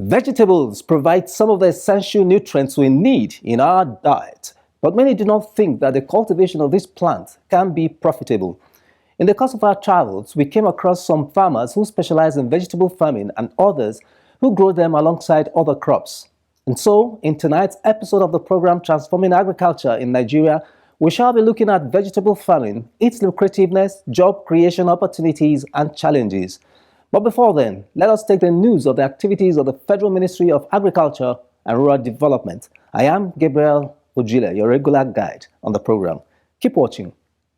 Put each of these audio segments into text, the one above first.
Vegetables provide some of the essential nutrients we need in our diet, but many do not think that the cultivation of this plant can be profitable. In the course of our travels, we came across some farmers who specialize in vegetable farming and others who grow them alongside other crops. And so, in tonight's episode of the program Transforming Agriculture in Nigeria, we shall be looking at vegetable farming, its lucrativeness, job creation opportunities, and challenges. But before then, let us take the news of the activities of the Federal Ministry of Agriculture and Rural Development. I am Gabriel Ojile, your regular guide on the program. Keep watching.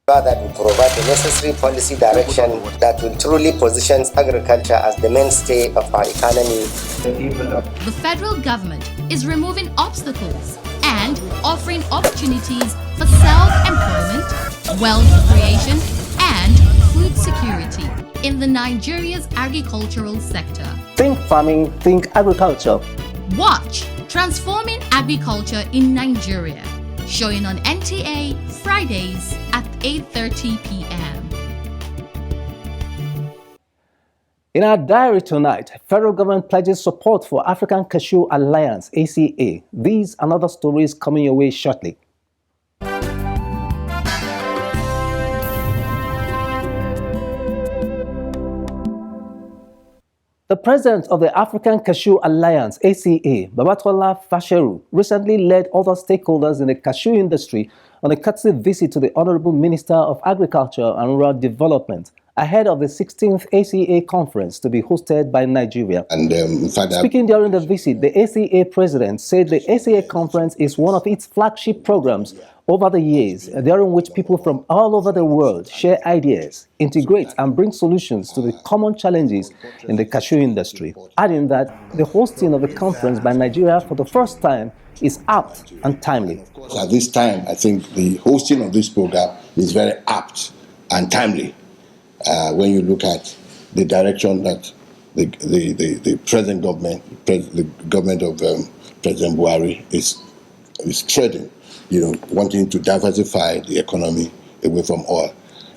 That will provide the necessary policy direction that will truly position agriculture as the mainstay of our economy. The federal government is removing obstacles and offering opportunities for self-employment, wealth creation, and food security in the Nigeria's agricultural sector. Think farming, think agriculture. Watch Transforming Agriculture in Nigeria, showing on NTA Fridays at 8:30 p.m. In our diary tonight, federal government pledges support for African Cashew Alliance, ACA. These and other stories coming your way shortly. The president of the African Cashew Alliance, ACA, Babatola Fasheru, recently led other stakeholders in the cashew industry on a courtesy visit to the Honorable Minister of Agriculture and Rural Development ahead of the 16th ACA conference to be hosted by Nigeria. Speaking during the visit, the ACA president said the ACA conference is one of its flagship programs over the years, during which people from all over the world share ideas, integrate and bring solutions to the common challenges in the cashew industry, adding that the hosting of the conference by Nigeria for the first time is apt and timely. At this time, I think the hosting of this program is very apt and timely when you look at the direction that the present government, the government of President Buhari is treading. Wanting to diversify the economy away from oil.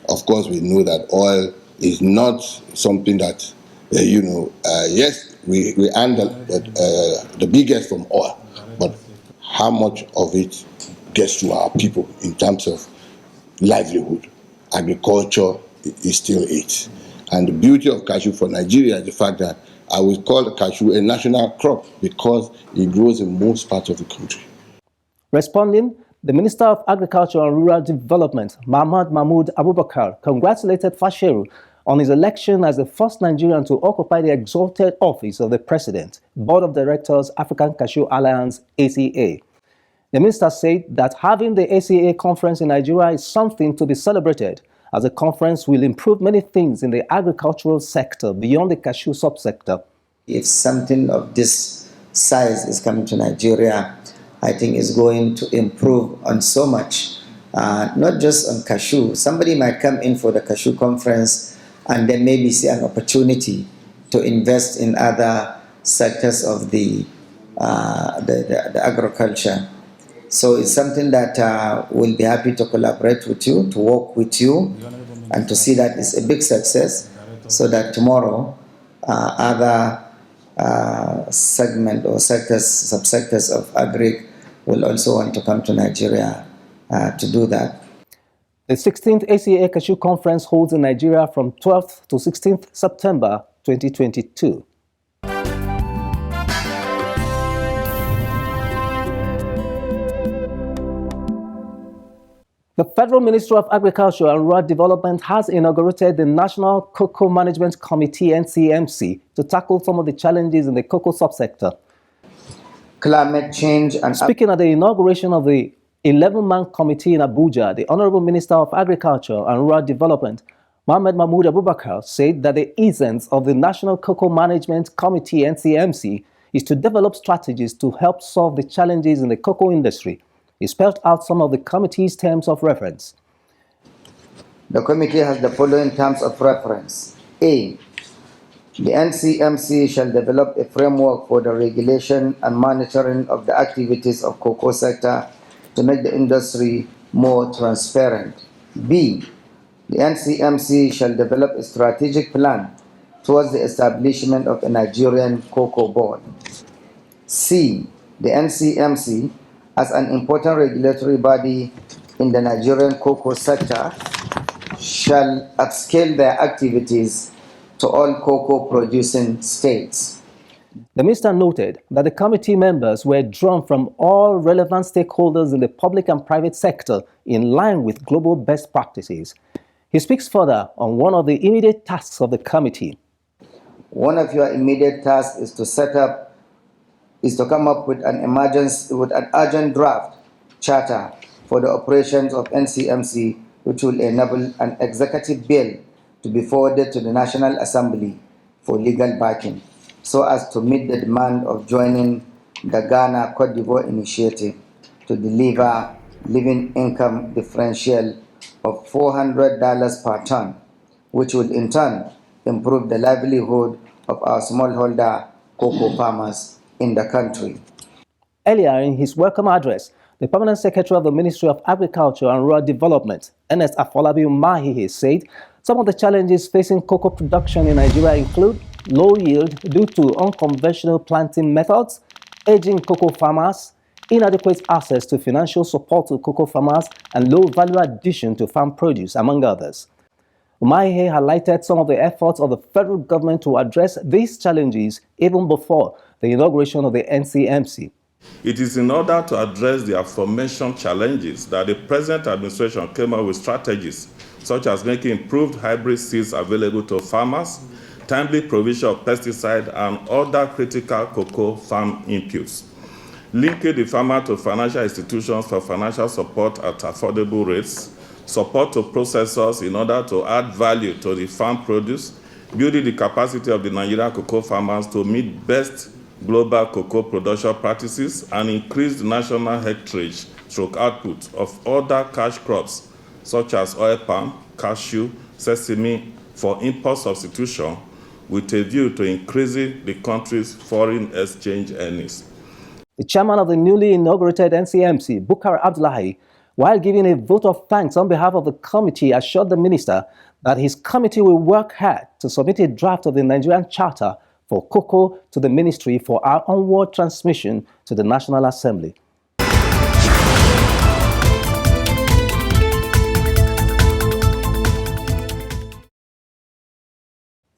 Of course, we know that oil is not something that, yes, we earn the biggest from oil, but how much of it gets to our people in terms of livelihood? Agriculture is still it. And the beauty of cashew for Nigeria is the fact that I would call the cashew a national crop because it grows in most parts of the country. Responding, the Minister of Agriculture and Rural Development, Mahmoud Abubakar, congratulated Fasheru on his election as the first Nigerian to occupy the exalted office of the President, Board of Directors, African Cashew Alliance, ACA. The minister said that having the ACA conference in Nigeria is something to be celebrated, as the conference will improve many things in the agricultural sector beyond the cashew subsector. If something of this size is coming to Nigeria, I think it's going to improve on so much, not just on cashew. Somebody might come in for the cashew conference and then maybe see an opportunity to invest in other sectors of the agriculture. So it's something that we'll be happy to collaborate with you, to work with you, and to see that it's a big success, so that tomorrow other segment or sectors, subsectors of agri will also want to come to Nigeria to do that. The 16th ACA Cashew Conference holds in Nigeria from 12th to 16th September 2022. The Federal Ministry of Agriculture and Rural Development has inaugurated the National Cocoa Management Committee, NCMC, to tackle some of the challenges in the cocoa subsector. Climate change and... Speaking at the inauguration of the 11-man committee in Abuja, the Honorable Minister of Agriculture and Rural Development, Mahmoud Abubakar, said that the essence of the National Cocoa Management Committee, NCMC, is to develop strategies to help solve the challenges in the cocoa industry. He spelled out some of the committee's terms of reference. The committee has the following terms of reference. A. The NCMC shall develop a framework for the regulation and monitoring of the activities of cocoa sector to make the industry more transparent. B. The NCMC shall develop a strategic plan towards the establishment of a Nigerian Cocoa Board. C. The NCMC, as an important regulatory body in the Nigerian cocoa sector, shall upscale their activities to all cocoa producing states. The minister noted that the committee members were drawn from all relevant stakeholders in the public and private sector in line with global best practices. He speaks further on one of the immediate tasks of the committee. One of your immediate tasks is to come up with an urgent draft charter for the operations of NCMC, which will enable an executive bill to be forwarded to the National Assembly for legal backing, so as to meet the demand of joining the Ghana Cote d'Ivoire initiative to deliver living income differential of $400 per ton, which would in turn improve the livelihood of our smallholder cocoa farmers in the country. Earlier in his welcome address, the Permanent Secretary of the Ministry of Agriculture and Rural Development, Ernest Afolabi Umahihe, said some of the challenges facing cocoa production in Nigeria include low yield due to unconventional planting methods, aging cocoa farmers, inadequate access to financial support to cocoa farmers, and low value addition to farm produce, among others. Umahihe highlighted some of the efforts of the federal government to address these challenges even before the inauguration of the NCMC. It is in order to address the aforementioned challenges that the present administration came up with strategies such as making improved hybrid seeds available to farmers, timely provision of pesticide and other critical cocoa farm inputs, linking the farmer to financial institutions for financial support at affordable rates, support to processors in order to add value to the farm produce, building the capacity of the Nigerian cocoa farmers to meet best global cocoa production practices, and increase the national hectarage output of other cash crops such as oil palm, cashew, sesame for import substitution, with a view to increasing the country's foreign exchange earnings. The chairman of the newly inaugurated NCMC, Bukar Abdullahi, while giving a vote of thanks on behalf of the committee, assured the minister that his committee will work hard to submit a draft of the Nigerian Charter for cocoa to the ministry for our onward transmission to the National Assembly.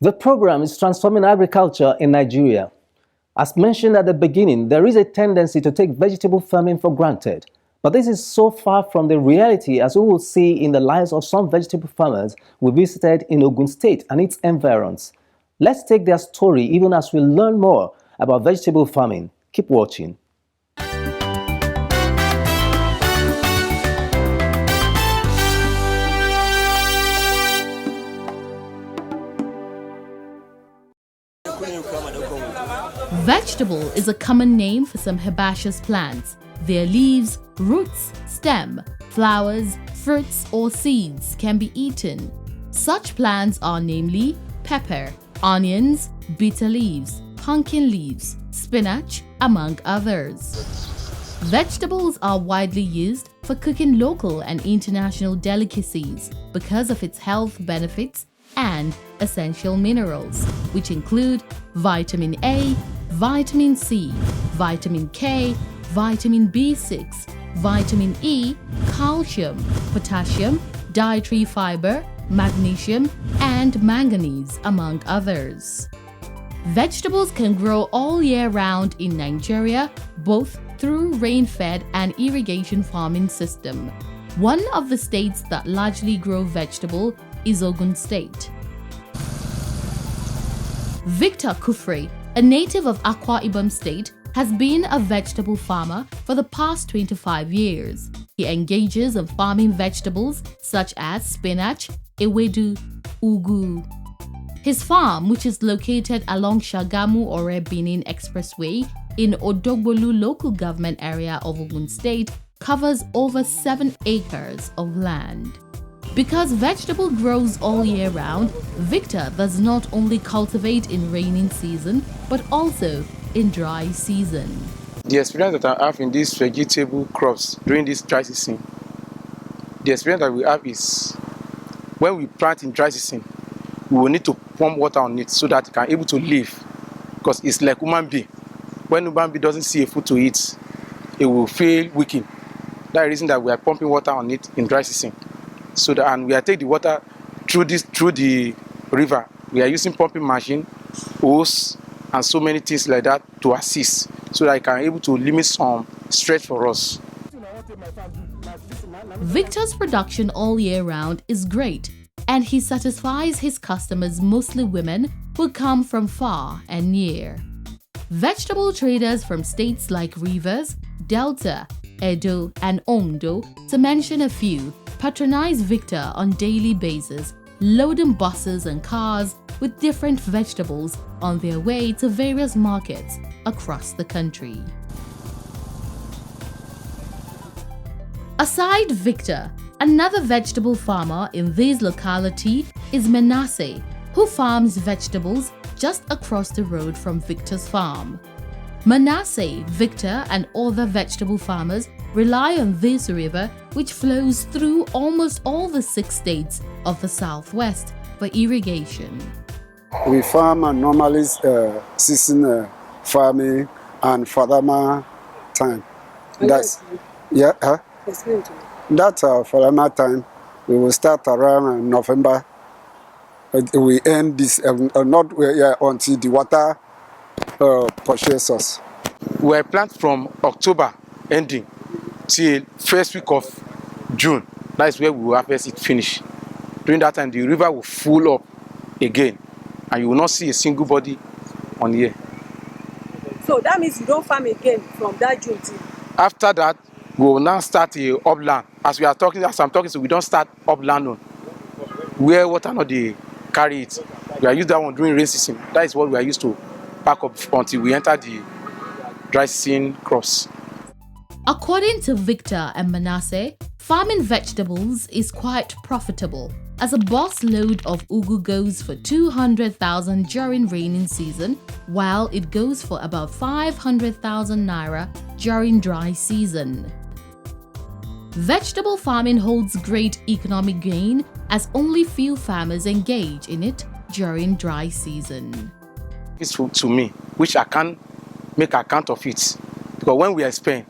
The program is transforming agriculture in Nigeria. As mentioned at the beginning, there is a tendency to take vegetable farming for granted. But this is so far from the reality, as we will see in the lives of some vegetable farmers we visited in Ogun State and its environs. Let's take their story even as we learn more about vegetable farming. Keep watching. Vegetable is a common name for some herbaceous plants. Their leaves, roots, stem, flowers, fruits, or seeds can be eaten. Such plants are namely pepper, onions, bitter leaves, pumpkin leaves, spinach, among others. Vegetables are widely used for cooking local and international delicacies because of its health benefits and essential minerals, which include vitamin A, vitamin C, vitamin K, vitamin B6, vitamin E, calcium, potassium, dietary fiber, magnesium, and manganese, among others. Vegetables can grow all year round in Nigeria, both through rain-fed and irrigation farming system. One of the states that largely grow vegetable is Ogun State. Victor Kufre, a native of Akwa Ibom State, has been a vegetable farmer for the past 25 years. He engages in farming vegetables such as spinach, ewedu, ugu. His farm, which is located along Shagamu-Ore Benin Expressway in Odogbolu local government area of Ogun State, covers over 7 acres of land. Because vegetable grows all year round, Victor does not only cultivate in rainy season, but also in dry season. The experience that I have in these vegetable crops during this dry season, the experience that we have is when we plant in dry season, we will need to pump water on it so that it can able to live, because it's like human being. when human being doesn't see a food to eat, it will feel weakened. That's the reason that we are pumping water on it in dry season. So that, and we are taking the water through the river. We are using pumping machine, hose, and so many things like that to assist, so that I can able to limit some stress for us. Victor's production all year round is great, and he satisfies his customers, mostly women, who come from far and near. Vegetable traders from states like Rivers, Delta, Edo, and Ondo, to mention a few, patronize Victor on daily basis, loading buses and cars with different vegetables on their way to various markets across the country. Aside Victor, another vegetable farmer in this locality is Manasseh, who farms vegetables just across the road from Victor's farm. Manasseh, Victor, and other vegetable farmers rely on this river, which flows through almost all the 6 states of the Southwest, for irrigation. We farm and normally season farming and farmer time. That's That's farmer time. We will start around November. We end this not until the water purchases. We plant from October ending till first week of June. That is where we will harvest it finish. During that time, the river will full up again, and you will not see a single body on here. So that means you don't farm again from that June till. After that, we will now start a upland. As I'm talking, so we don't start upland on where water not they carry it. We are used that one during rain season. That is what we are used to pack up until we enter the dry season crops. According to Victor and Manasseh, farming vegetables is quite profitable, as a bus load of ugu goes for 200,000 during raining season, while it goes for about 500,000 naira during dry season. Vegetable farming holds great economic gain, as only few farmers engage in it during dry season. It's to me, which I can't make account of it, because when we are spent,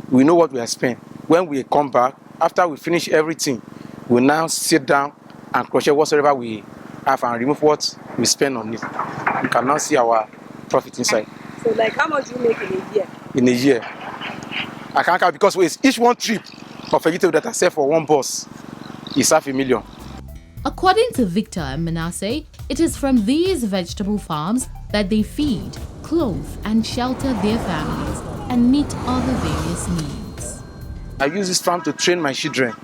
we know what we are spent. When we come back, after we finish everything, we now sit down and crochet whatsoever we have and remove what we spend on it. We can now see our profit inside. So like how much do you make in a year? In a year, I can't count, because each one trip of vegetable that I sell for one bus is 500,000. According to Victor and Manasseh, it is from these vegetable farms that they feed, clothe, and shelter their families and meet other various needs. I use this farm to train my children.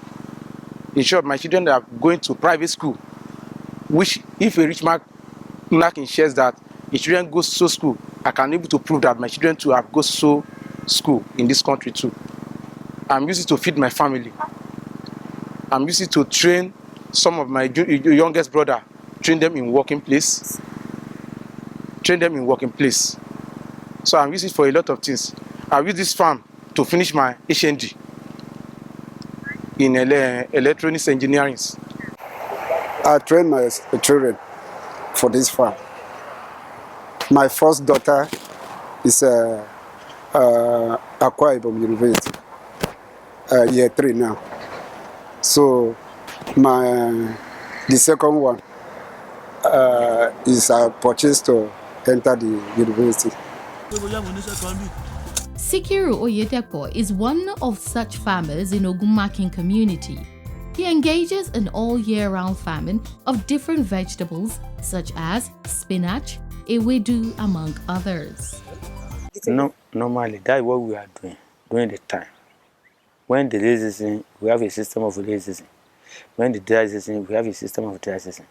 In short, my children are going to private school, which if a rich man shares that his children go to school, I can be able to prove that my children too have go to school in this country too. I'm using it to feed my family. I'm using it to train some of my youngest brother, train them in working place. So I'm using it for a lot of things. I use this farm to finish my HND in electronics engineering. I train my children for this farm. My first daughter is Akwa Ibom University, year 3 now. So the second one is purchased to enter the university. Sikiru Oyedepo is one of such farmers in Ogunmakin community. He engages in all year-round farming of different vegetables such as spinach, ewedu, among others. No, normally, that's what we are doing during the time. When the rainy season, we have a system of rainy season. When the dry season, we have a system of dry season.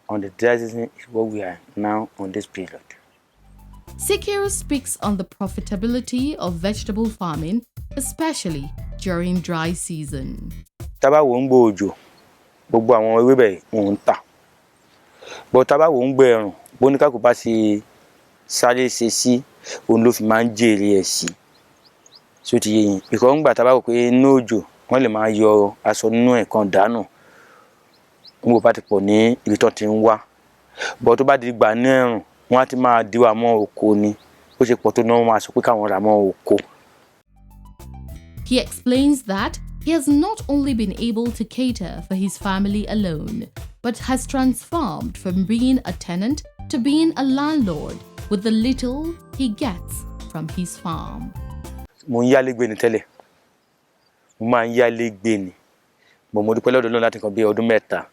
On the dry season is what we are now on this period. Sikiru speaks on the profitability of vegetable farming, especially during dry season. Taba wo ngbo ojo, gbogbo àwọn ewébẹ̀ wọ́n tà. But taba wo ngbo ẹ̀rùn, bonika kò bá ṣe sáré ṣe sí, òun ló fi máa ń jèrè ẹ̀ sí. So ti yín, because ngba taba wo pé no ojo, wọ́n lè máa yọ aṣọ nínú ẹ̀ kan dànù. Ngbo bá ti pọ̀ ní ibi tó ti ń wá. But tó bá di gbà ní ẹ̀rùn, wọ́n á ti máa diwa mọ́ oko ni. Ó bó ṣe pọ̀ tó náà wọ́n á sọ pé káwọn rà mọ́ oko. He explains that he has not only been able to cater for his family alone, but has transformed from being a tenant to being a landlord with the little he gets from his farm. Mo ń yálé gbé ni tẹ́lẹ̀, mo máa ń yálé gbé ni, mo dúpẹ́ lọ́dọ̀ Ọlọ́run láti kan bí ọdún mẹ́ta,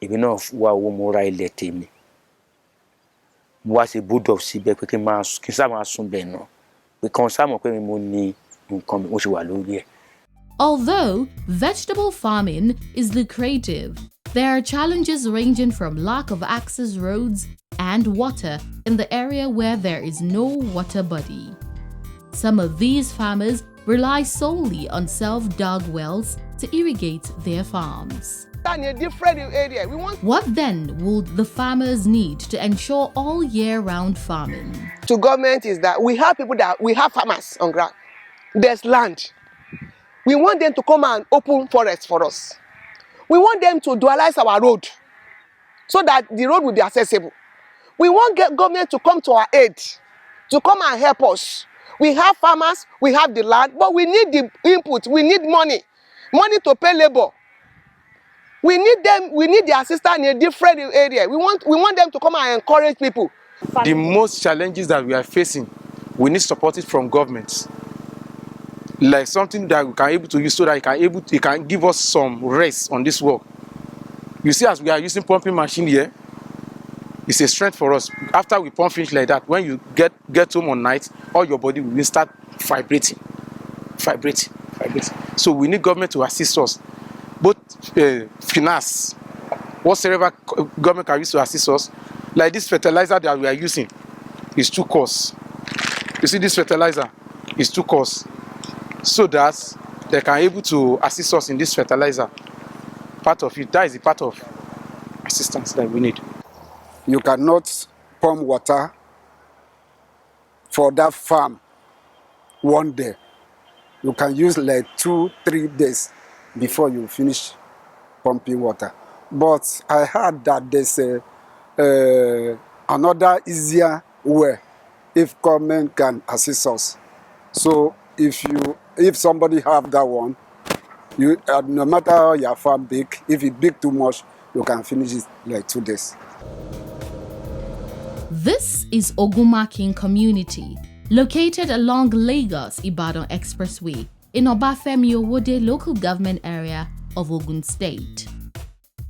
èmi náà wá owó mo ra ilẹ̀ tèmi. Mo wá ṣe bulldog síbẹ̀ pé kí n sá máa sùn bẹ́ẹ̀ náà, pé kan sá mọ̀ pé mo ní nǹkan mi, mo ṣe wà lórí ẹ̀. Although vegetable farming is lucrative, there are challenges ranging from lack of access roads and water in the area where there is no water body. Some of these farmers rely solely on self-dug wells to irrigate their farms. In a different area, What then would the farmers need to ensure all year-round farming? To government is that we have farmers on ground. There's land. We want them to come and open forests for us. We want them to dualize our road so that the road will be accessible. We want government to come to our aid, to come and help us. We have farmers, we have the land, but we need the input, we need money to pay labor. We need the assistance in a different area. We want them to come and encourage people. The most challenges that we are facing, we need support from governments. Like something that we can able to use so that it can give us some rest on this work. You see, as we are using pumping machine here, it's a strength for us. After we pump finish like that, when you get home on night, all your body will start vibrating. So we need government to assist us, both finance, whatsoever government can use to assist us. Like this fertilizer that we are using is too cost. You see, this fertilizer is too cost, so that they can able to assist us in this fertilizer. Part of it, that is the part of assistance that we need. You cannot pump water for that farm one day. You can use like 2-3 days before you finish pumping water. But I heard that there's another easier way if government can assist us. So if somebody have that one, you no matter how your farm big, if it big too much, you can finish it like 2 days. This is Ogunmakin community, located along Lagos-Ibadan Expressway in Obafemi Owode local government area of Ogun State.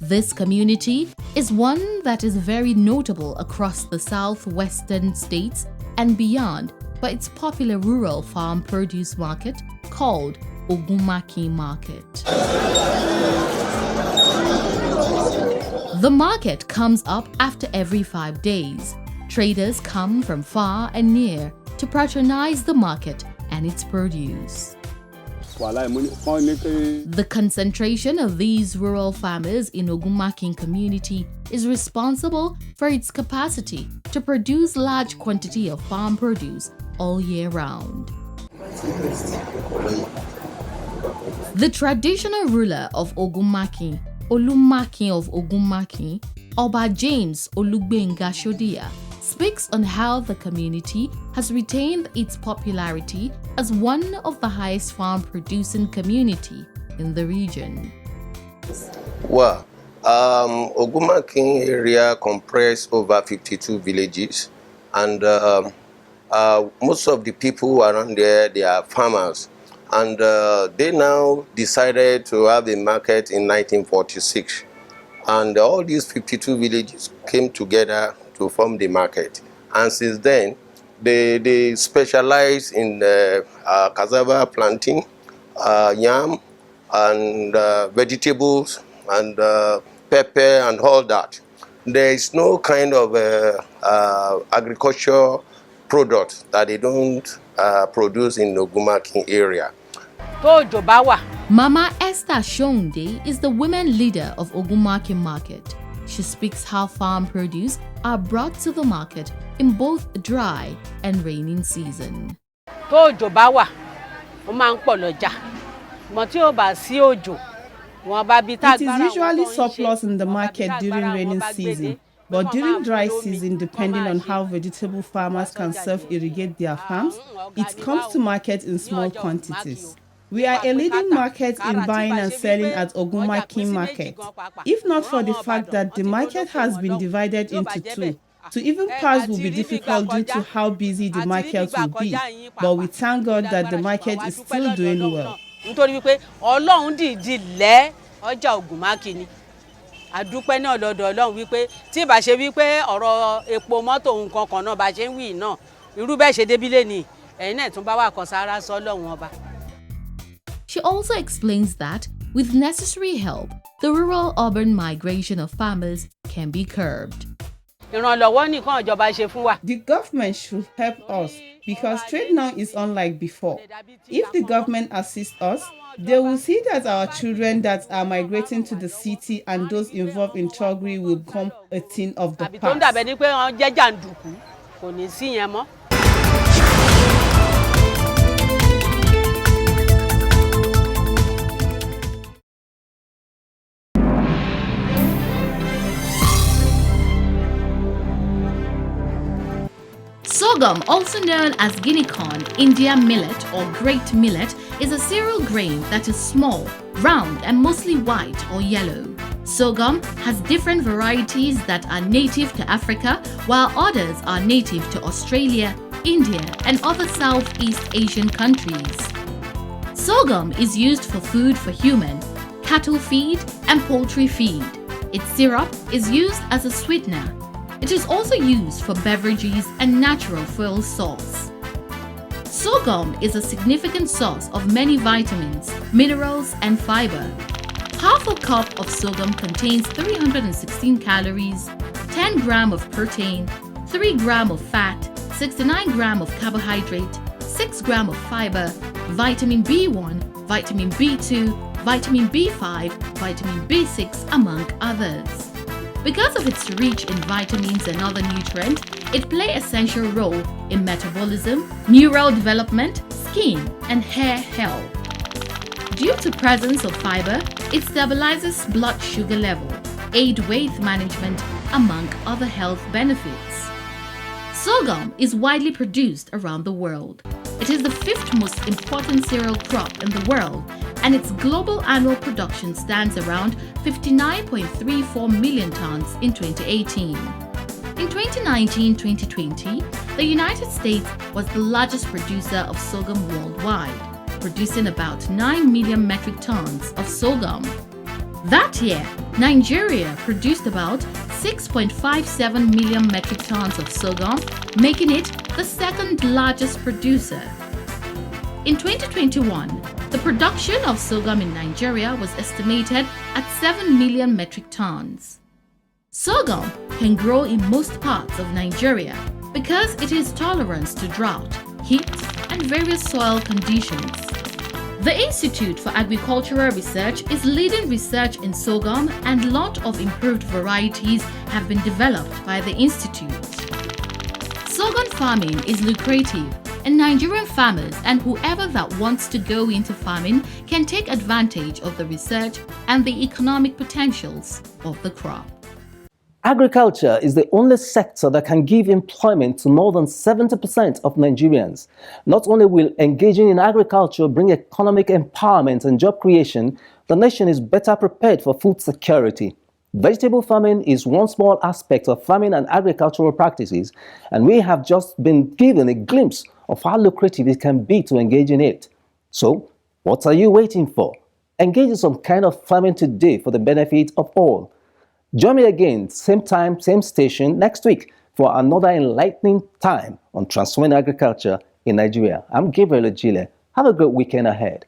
This community is one that is very notable across the southwestern states and beyond by its popular rural farm produce market called Ogunmakin Market. The market comes up after every 5 days. Traders come from far and near to patronize the market and its produce. The concentration of these rural farmers in Ogunmakin community is responsible for its capacity to produce large quantity of farm produce all year round. The traditional ruler of Ogunmakin, Olumakin of Ogunmakin, Oba James Olugbenga Shodia, speaks on how the community has retained its popularity as one of the highest farm producing community in the region. Well, Ogunmakin area comprises over 52 villages, and most of the people around there, they are farmers. And they now decided to have a market in 1946. And all these 52 villages came together to form the market. And since then, they specialize in cassava planting, yam, and vegetables, and pepper, and all that. There is no kind of agriculture product that they don't produce in the Ogunmakin area. Mama Esther Shonde is the women leader of Ogunmakin Market. She speaks how farm produce are brought to the market in both dry and raining season. It is usually surplus in the market during raining season, But during dry season, depending on how vegetable farmers can self-irrigate their farms, it comes to market in small quantities. We are a leading market in buying and selling at Ogunmakin Market. If not for the fact that the market has been divided into two, to even pass will be difficult due to how busy the market will be. But we thank God that the market is still doing well. Nítorí wípé Ọlọ́run dìídì lẹ́ ọjà Ògùnmákin ni. Àdúpẹ́ náà lọ́dọ̀ Ọlọ́run wípé tí ìbá ṣe wípé ọ̀rọ̀ epo mọ́tò nǹkan kan náà bá ṣe ń wí náà irú bẹ́ẹ̀ ṣe débí lẹ́nìí ẹ̀yin náà tún bá wà kan sára sọ́lọ́run ọba. She also explains that, with necessary help, the rural-urban migration of farmers can be curbed. Ìrànlọ́wọ́ nìkan ìjọba ṣe fún wa. The government should help us because trade now is unlike before. If the government assists us, they will see that our children that are migrating to the city and those involved in thuggery will become a thing of the Àbí tó ń past. dàbẹ̀ ni pé wọ́n jẹ́ jàǹdùkú kò ní sí yẹn mọ́. Sorghum, also known as Guinea corn, India millet or great millet, is a cereal grain that is small, round and mostly white or yellow. Sorghum has different varieties that are native to Africa, while others are native to Australia, India and other Southeast Asian countries. Sorghum is used for food for human, cattle feed and poultry feed. Its syrup is used as a sweetener. It is also used for beverages and natural fuel source. Sorghum is a significant source of many vitamins, minerals, and fiber. Half a cup of sorghum contains 316 calories, 10 grams of protein, 3 grams of fat, 69 grams of carbohydrate, 6 grams of fiber, vitamin B1, vitamin B2, vitamin B5, vitamin B6, among others. Because of its reach in vitamins and other nutrients, it plays an essential role in metabolism, neural development, skin, and hair health. Due to presence of fiber, it stabilizes blood sugar level, aid weight management, among other health benefits. Sorghum is widely produced around the world. It is the 5th most important cereal crop in the world, and its global annual production stands around 59.34 million tons in 2018. In 2019-2020, the United States was the largest producer of sorghum worldwide, producing about 9 million metric tons of sorghum. That year, Nigeria produced about 6.57 million metric tons of sorghum, making it the 2nd largest producer. In 2021, the production of sorghum in Nigeria was estimated at 7 million metric tons. Sorghum can grow in most parts of Nigeria because it is tolerant to drought, heat, and various soil conditions. The Institute for Agricultural Research is leading research in sorghum, and a lot of improved varieties have been developed by the institute. Sorghum farming is lucrative, and Nigerian farmers and whoever that wants to go into farming can take advantage of the research and the economic potentials of the crop. Agriculture is the only sector that can give employment to more than 70% of Nigerians. Not only will engaging in agriculture bring economic empowerment and job creation, the nation is better prepared for food security. Vegetable farming is one small aspect of farming and agricultural practices, and we have just been given a glimpse of how lucrative it can be to engage in it. So, what are you waiting for? Engage in some kind of farming today for the benefit of all. Join me again, same time, same station, next week for another enlightening time on transforming agriculture in Nigeria. I'm Gabriel Ojile. Have a great weekend ahead.